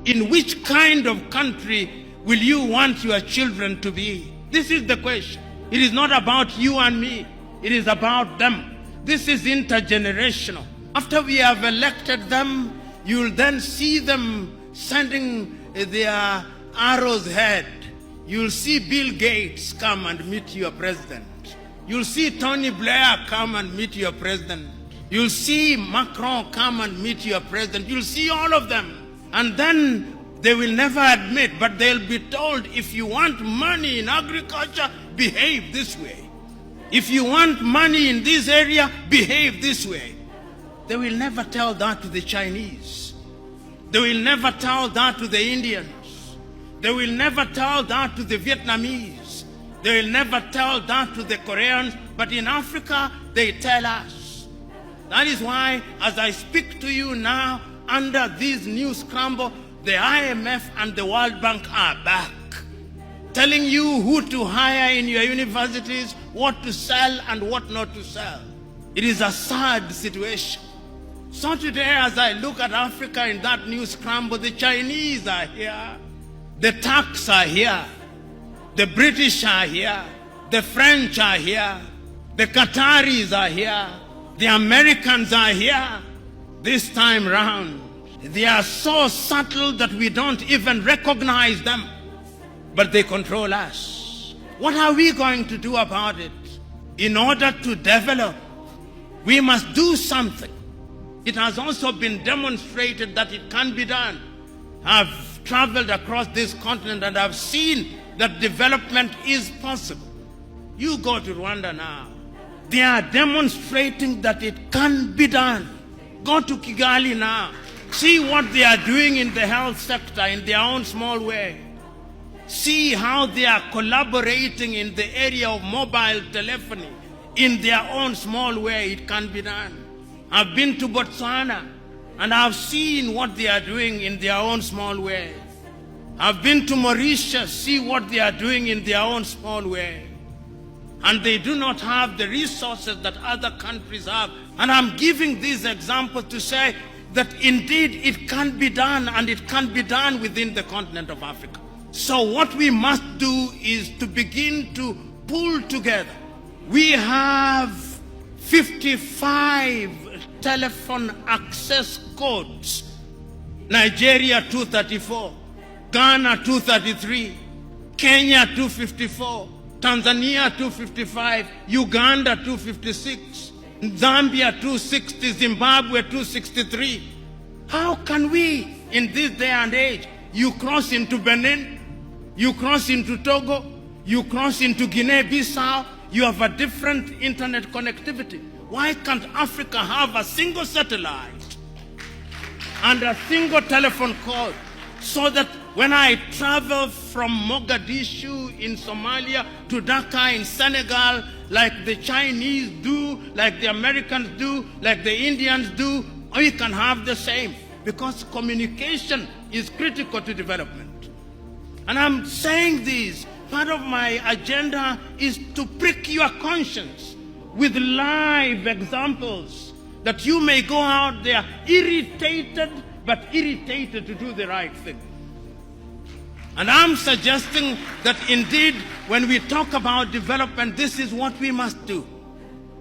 In which kind of country will you want your children to be? This is the question. It is not about you and me. It is about them. This is intergenerational. After we have elected them, you'll then see them sending their arrows ahead. You'll see Bill Gates come and meet your president. You'll see Tony Blair come and meet your president. You'll see Macron come and meet your president. You'll see all of them. And then they will never admit, but they'll be told, if you want money in agriculture, behave this way. If you want money in this area, behave this way. They will never tell that to the Chinese. They will never tell that to the Indians. They will never tell that to the Vietnamese. They will never tell that to the Koreans. But in Africa, they tell us. That is why, as I speak to you now, under this new scramble, the IMF and the World Bank are back, telling you who to hire in your universities, what to sell and what not to sell. It is a sad situation. So today, as I look at Africa in that new scramble, the Chinese are here, the Turks are here, the British are here, the French are here, the Qataris are here, the Americans are here. This time round, they are so subtle that we don't even recognize them, but they control us. What are we going to do about it? In order to develop, we must do something. It has also been demonstrated that it can be done. I've traveled across this continent and I've seen that development is possible. You go to Rwanda now. They are demonstrating that it can be done. Go to Kigali now. See what they are doing in the health sector in their own small way. See how they are collaborating in the area of mobile telephony in their own small way. It can be done. I've been to Botswana and I've seen what they are doing in their own small way. I've been to Mauritius, see what they are doing in their own small way. And they do not have the resources that other countries have. And I'm giving this example to say that indeed it can be done, and it can be done within the continent of Africa. So what we must do is to begin to pull together. We have 55 telephone access codes. Nigeria 234, Ghana 233, Kenya 254, Tanzania 255, Uganda 256, Zambia 260, Zimbabwe 263. How can we, in this day and age, you cross into Benin, you cross into Togo, you cross into Guinea-Bissau, you have a different internet connectivity. Why can't Africa have a single satellite and a single telephone code so that when I travel from Mogadishu in Somalia to Dhaka in Senegal, like the Chinese do, like the Americans do, like the Indians do, we can have the same, because communication is critical to development. And I'm saying this, part of my agenda is to prick your conscience with live examples, that you may go out there irritated, but irritated to do the right thing. And I'm suggesting that indeed, when we talk about development, this is what we must do.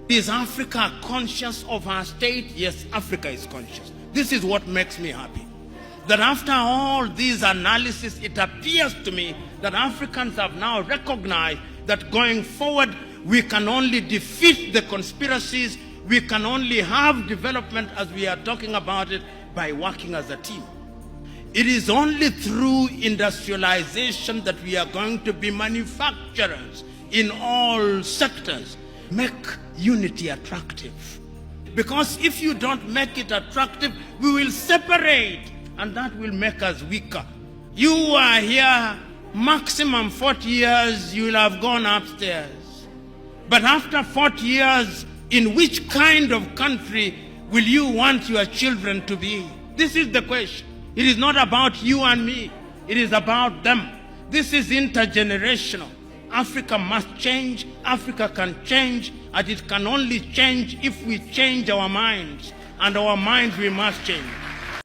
Is Africa conscious of her state? Yes, Africa is conscious. This is what makes me happy. That after all these analysis, it appears to me that Africans have now recognized that going forward, we can only defeat the conspiracies, we can only have development as we are talking about it by working as a team. It is only through industrialization that we are going to be manufacturers in all sectors. Make unity attractive. Because if you don't make it attractive, we will separate, and that will make us weaker. You are here, maximum 40 years, you will have gone upstairs. But after 40 years, in which kind of country will you want your children to be? This is the question. It is not about you and me. It is about them. This is intergenerational. Africa must change. Africa can change. And it can only change if we change our minds. And our minds we must change.